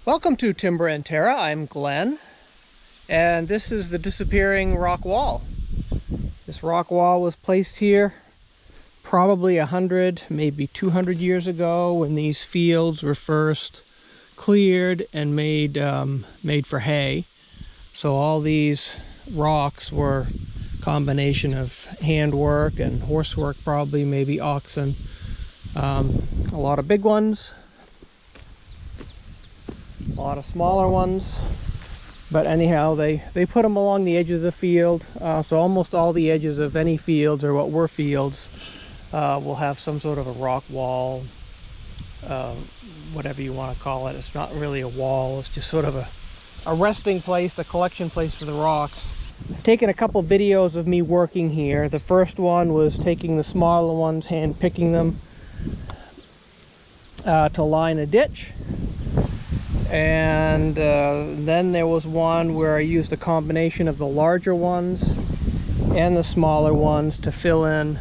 Welcome to Timber and Terra. I'm Glenn, and this is the disappearing rock wall. This rock wall was placed here probably 100, maybe 200 years ago when these fields were first cleared and made for hay. So all these rocks were a combination of handwork and horsework, probably, maybe oxen. A lot of big ones, a lot of smaller ones, but anyhow they put them along the edges of the field, so almost all the edges of any fields, or what were fields, will have some sort of a rock wall, whatever you want to call it. It's not really a wall, it's just sort of a resting place, a collection place for the rocks. I've taken a couple videos of me working here. The first one was taking the smaller ones, hand picking them to line a ditch. And then there was one where I used a combination of the larger ones and the smaller ones to fill in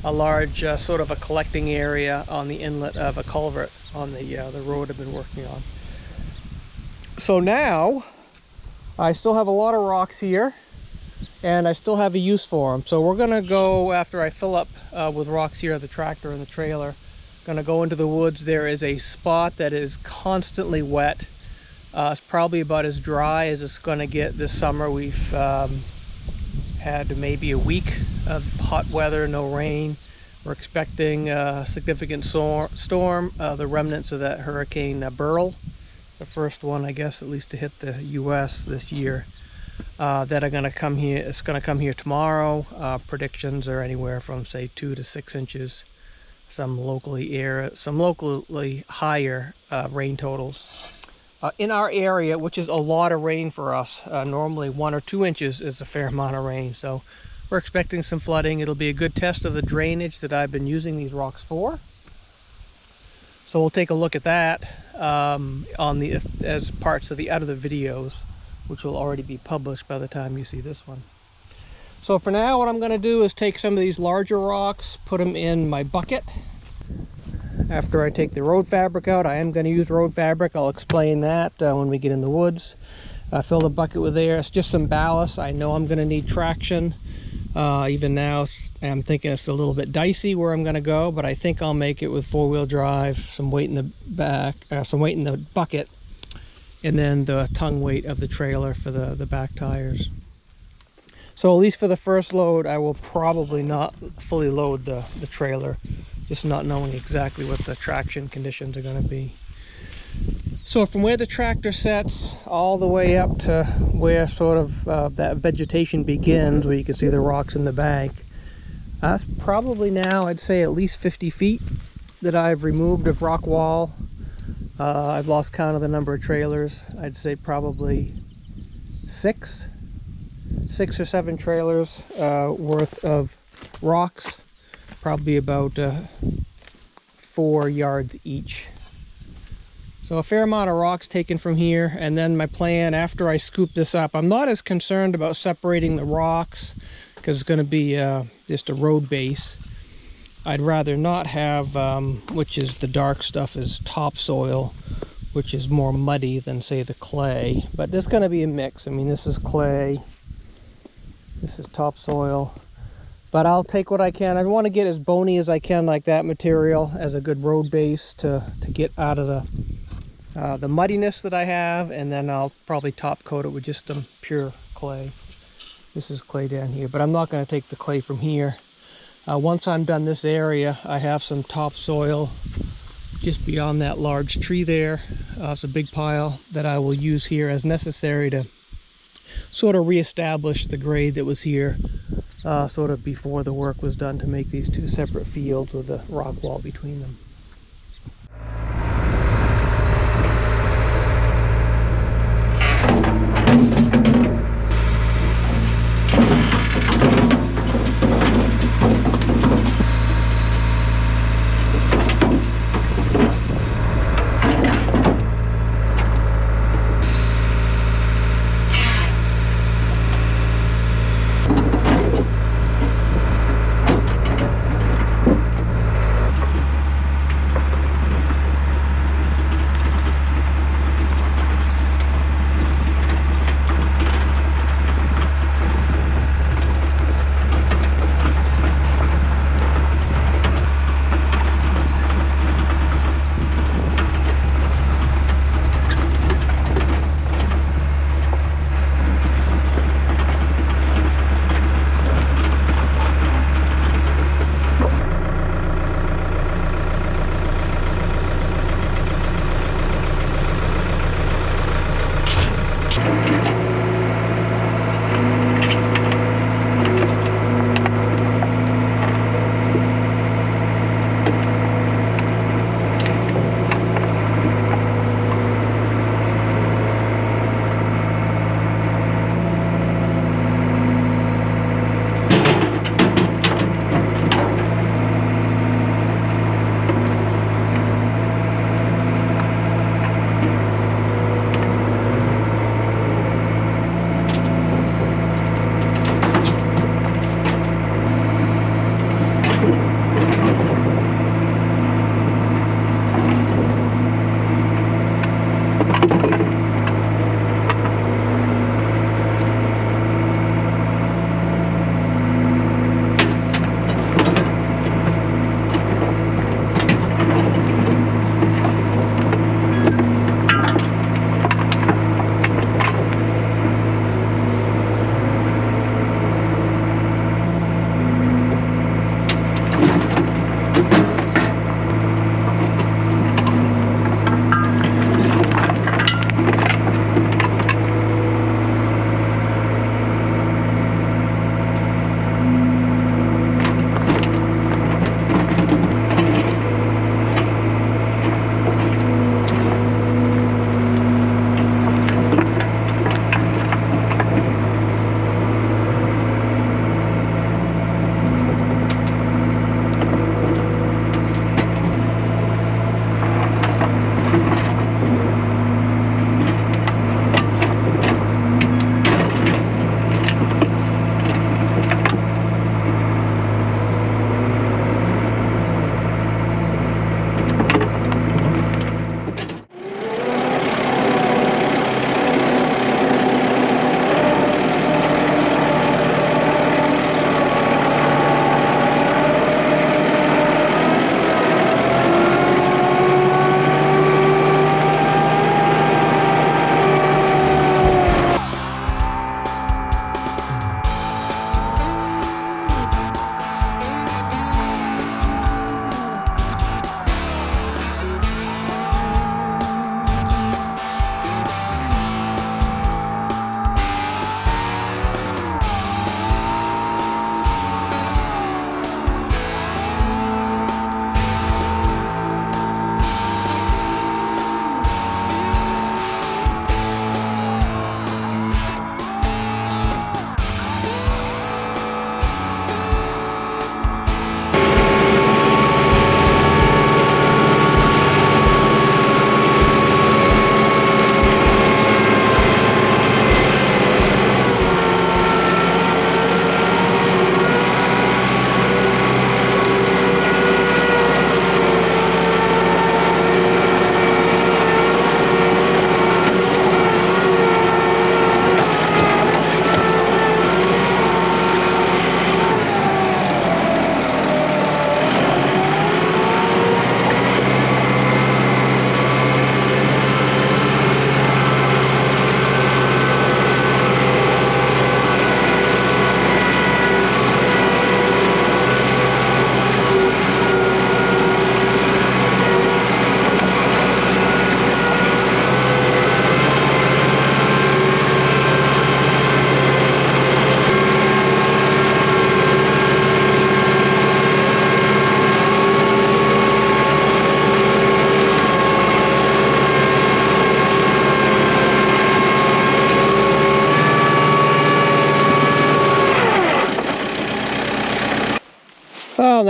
a large sort of a collecting area on the inlet of a culvert on the road I've been working on. So now I still have a lot of rocks here and I still have a use for them. So we're gonna go, after I fill up with rocks here at the tractor and the trailer, gonna go into the woods. There is a spot that is constantly wet. It's probably about as dry as it's gonna get this summer. We've had maybe a week of hot weather, no rain. We're expecting a significant storm, the remnants of that Hurricane Beryl, the first one, I guess, at least to hit the US this year, that are gonna come here. It's gonna come here tomorrow. Predictions are anywhere from, say, 2 to 6 inches. Some locally higher rain totals. In our area, which is a lot of rain for us, normally 1 or 2 inches is a fair amount of rain, so we're expecting some flooding. It'll be a good test of the drainage that I've been using these rocks for. So we'll take a look at that as parts of the other videos, which will already be published by the time you see this one. So for now, what I'm going to do is take some of these larger rocks, put them in my bucket. After I take the road fabric out, I am going to use road fabric. I'll explain that when we get in the woods. Fill the bucket with air. It's just some ballast. I know I'm going to need traction. Even now, I'm thinking it's a little bit dicey where I'm going to go, but I think I'll make it with four-wheel drive, some weight in the back, some weight in the bucket, and then the tongue weight of the trailer for the back tires. So at least for the first load, I will probably not fully load the trailer, just not knowing exactly what the traction conditions are going to be. So from where the tractor sets all the way up to where sort of that vegetation begins, where you can see the rocks in the bank, that's probably now, I'd say, at least 50 feet that I've removed of rock wall. I've lost count of the number of trailers. I'd say probably 6 or 7 trailers worth of rocks, probably about 4 yards each. So a fair amount of rocks taken from here. And then my plan, after I scoop this up, I'm not as concerned about separating the rocks because it's going to be just a road base. I'd rather not have, which is the dark stuff, is topsoil, which is more muddy than, say, the clay. But there's going to be a mix. I mean, this is clay, this is topsoil, but I'll take what I can. I want to get as bony as I can, like that material, as a good road base to get out of the muddiness that I have, and then I'll probably top coat it with just some pure clay. This is clay down here, but I'm not going to take the clay from here. Once I'm done this area, I have some topsoil just beyond that large tree there. It's a big pile that I will use here as necessary to sort of reestablish the grade that was here sort of before the work was done to make these 2 separate fields with a rock wall between them.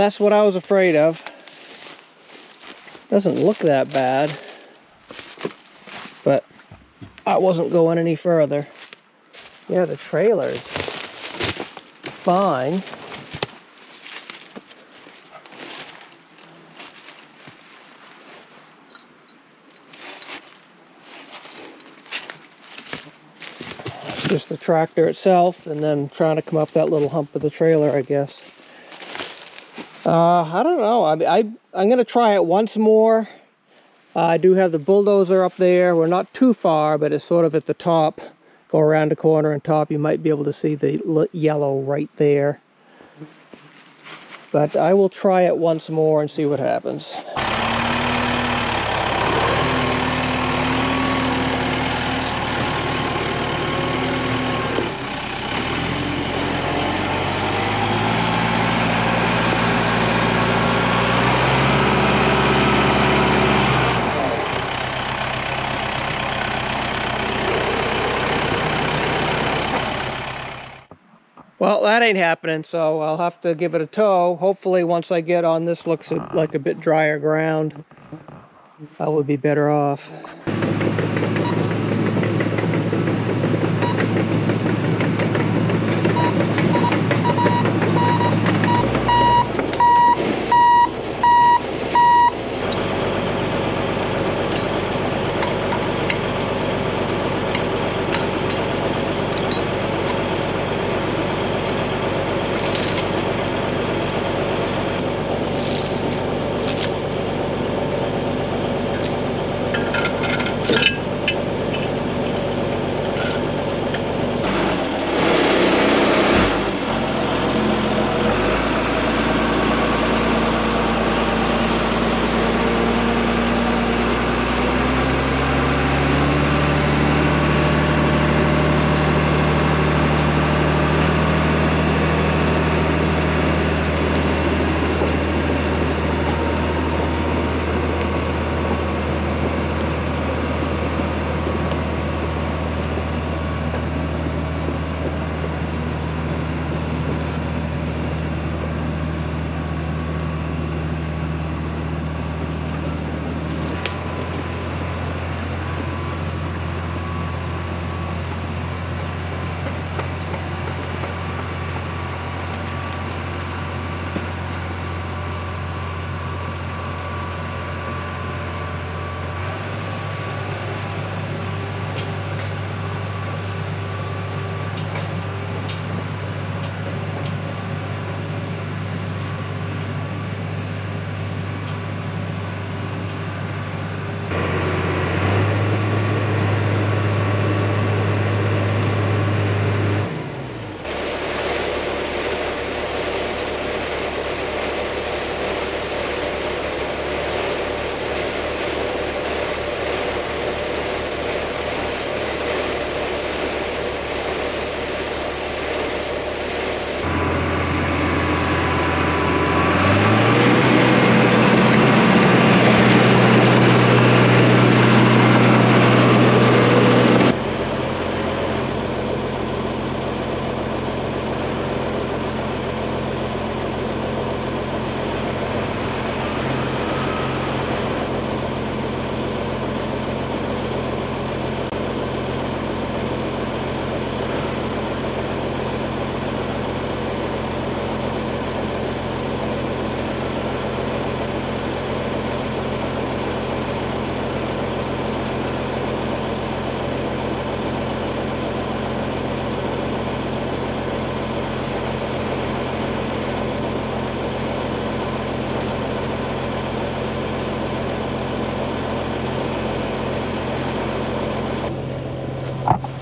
that's what I was afraid of. Doesn't look that bad, but I wasn't going any further. Yeah, the trailer's fine. Just the tractor itself, and then trying to come up that little hump of the trailer, I guess. I don't know. I'm going to try it once more. I do have the bulldozer up there. We're not too far, but it's sort of at the top. Go around the corner and top. You might be able to see the yellow right there. But I will try it once more and see what happens. Well, that ain't happening, so I'll have to give it a tow. Hopefully, once I get on this looks like a bit drier ground, I will be better off.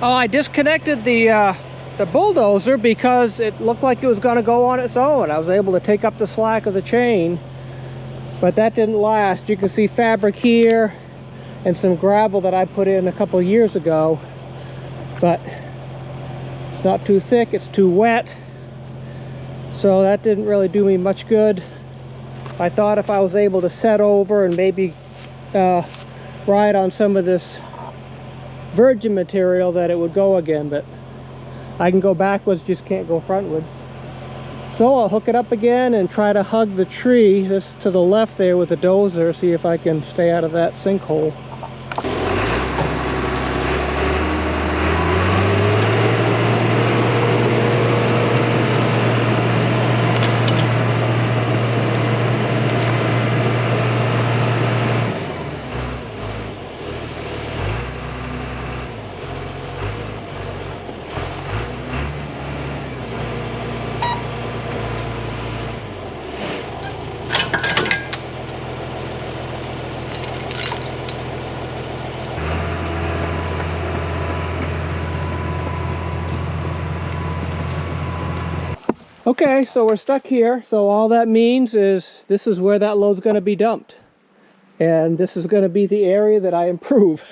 Oh, I disconnected the bulldozer because it looked like it was going to go on its own. I was able to take up the slack of the chain, but that didn't last. You can see fabric here and some gravel that I put in a couple years ago, but it's not too thick, it's too wet, so that didn't really do me much good. I thought if I was able to set over and maybe ride on some of this virgin material that it would go again, but I can go backwards, just can't go frontwards. So I'll hook it up again and try to hug the tree, this to the left there with the dozer, see if I can stay out of that sinkhole. Okay, so we're stuck here. So all that means is this is where that load's going to be dumped. And this is going to be the area that I improve.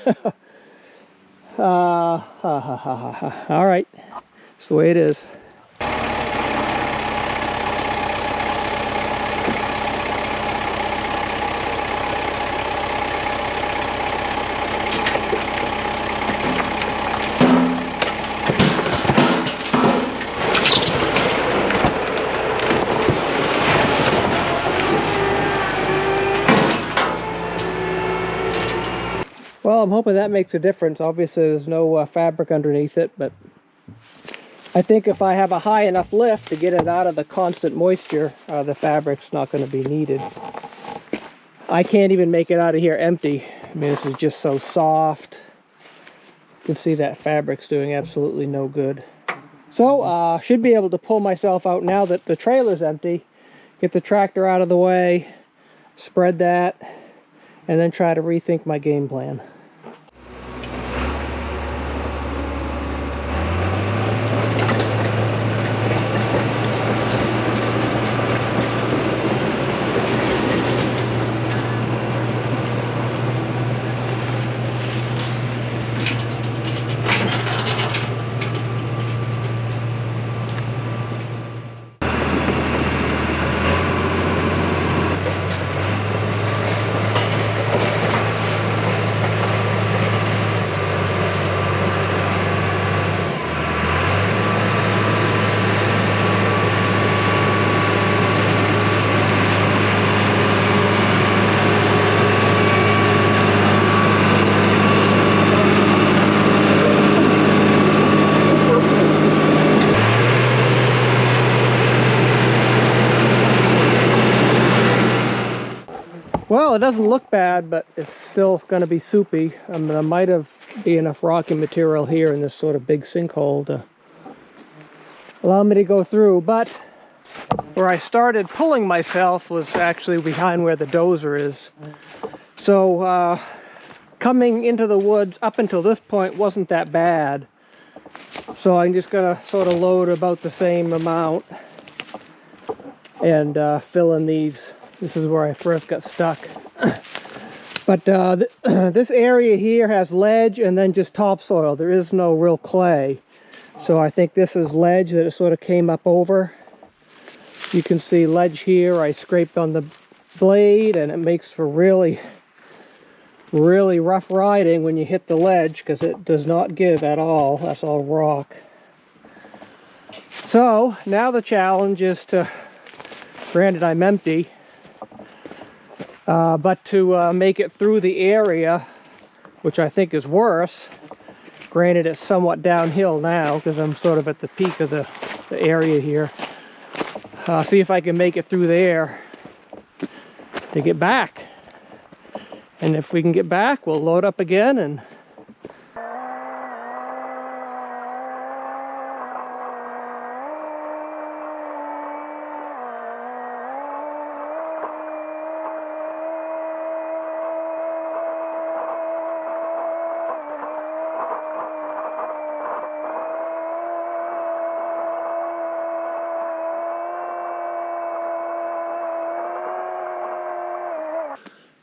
All right, that's the way it is. Well, I'm hoping that makes a difference. Obviously, there's no fabric underneath it, but I think if I have a high enough lift to get it out of the constant moisture, the fabric's not going to be needed. I can't even make it out of here empty. I mean, this is just so soft. You can see that fabric's doing absolutely no good. So, should be able to pull myself out now that the trailer's empty. Get the tractor out of the way, spread that, and then try to rethink my game plan. Well, it doesn't look bad, but it's still going to be soupy. There might have be enough rocky material here in this sort of big sinkhole to allow me to go through. But where I started pulling myself was actually behind where the dozer is. So coming into the woods up until this point wasn't that bad. So I'm just going to sort of load about the same amount and fill in these. This is where I first got stuck. But this area here has ledge and then just topsoil. There is no real clay. So I think this is ledge that it sort of came up over. You can see ledge here. I scraped on the blade and it makes for really rough riding when you hit the ledge because it does not give at all. That's all rock. So now the challenge is to, granted I'm empty, but to make it through the area, which I think is worse. Granted, it's somewhat downhill now because I'm sort of at the peak of the area here. See if I can make it through there to get back. And if we can get back, we'll load up again and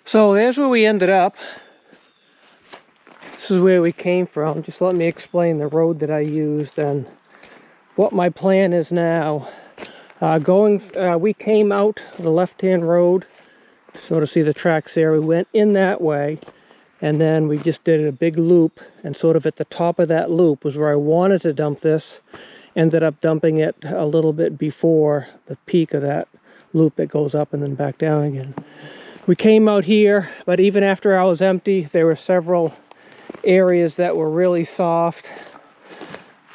so there's where we ended up. This is where we came from. Just let me explain the road that I used and what my plan is now. We came out the left-hand road, sort of see the tracks there. We went in that way, and then we just did a big loop, and sort of at the top of that loop was where I wanted to dump this, ended up dumping it a little bit before the peak of that loop that goes up and then back down again. We came out here, but even after I was empty, there were several areas that were really soft.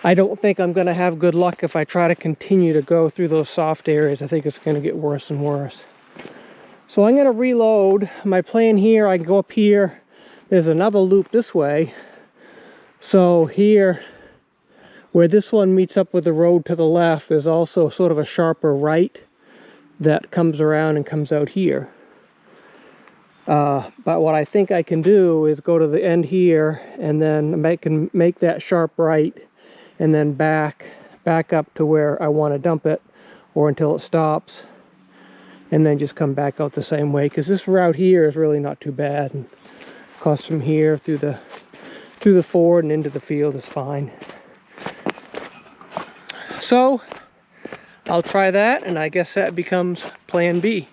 I don't think I'm going to have good luck if I try to continue to go through those soft areas. I think it's going to get worse and worse. So I'm going to reload. My plan here, I can go up here. There's another loop this way. So here, where this one meets up with the road to the left, there's also sort of a sharper right that comes around and comes out here. But what I think I can do is go to the end here and then make that sharp right and then back up to where I want to dump it, or until it stops, and then just come back out the same way, because this route here is really not too bad, and across from here through the ford and into the field is fine. So I'll try that, and I guess that becomes plan B.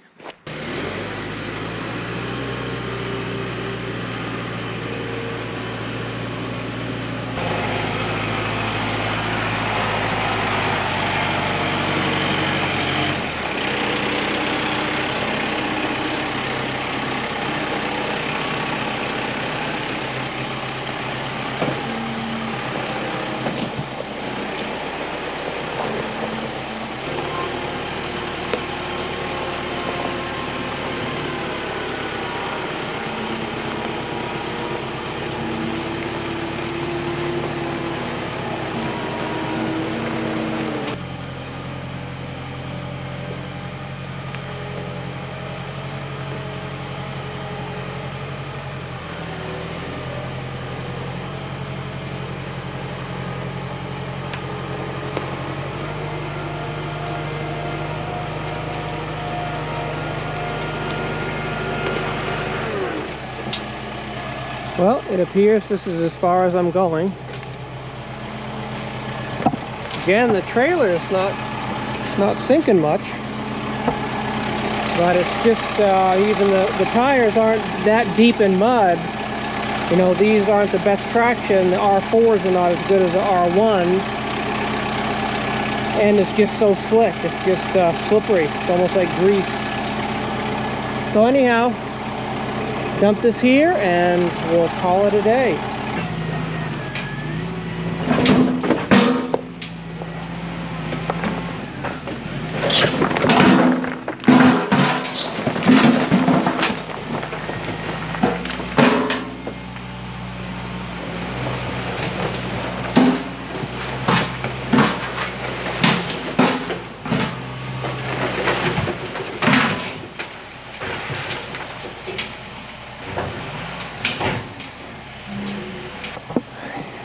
Well, it appears this is as far as I'm going. Again, the trailer is not sinking much, but it's just even the tires aren't that deep in mud. You know, these aren't the best traction. The R4s are not as good as the R1s, and it's just so slick. It's just slippery. It's almost like grease. So anyhow, dump this here and we'll call it a day.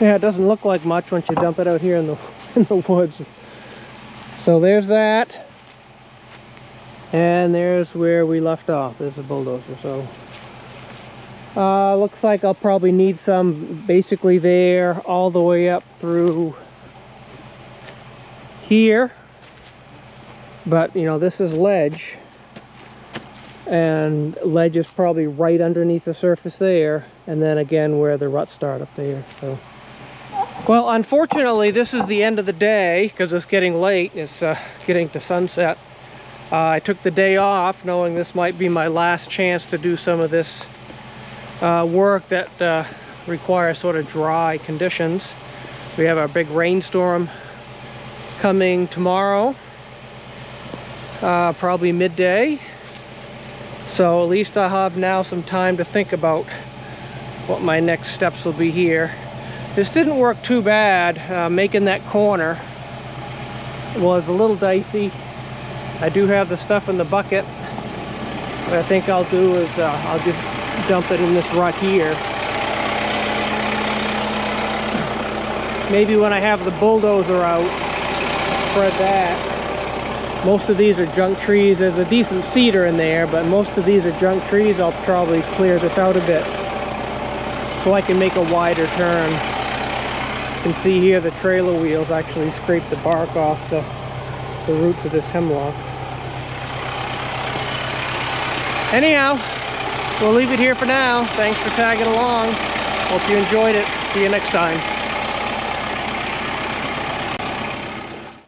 Yeah, it doesn't look like much once you dump it out here in the woods. So there's that, and there's where we left off. There's the bulldozer. So looks like I'll probably need some basically there all the way up through here, but you know, this is ledge, and ledge is probably right underneath the surface there, and then again where the ruts start up there. So, well, unfortunately, this is the end of the day because it's getting late. It's getting to sunset. I took the day off knowing this might be my last chance to do some of this work that requires sort of dry conditions. We have our big rainstorm coming tomorrow, probably midday. So at least I'll have now some time to think about what my next steps will be here. This didn't work too bad. Making that corner was a little dicey. I do have the stuff in the bucket. What I think I'll do is I'll just dump it in this rut here. Maybe when I have the bulldozer out, spread that. Most of these are junk trees. There's a decent cedar in there, but most of these are junk trees. I'll probably clear this out a bit so I can make a wider turn. You can see here the trailer wheels actually scrape the bark off the roots of this hemlock. Anyhow, we'll leave it here for now. Thanks for tagging along. Hope you enjoyed it. See you next time.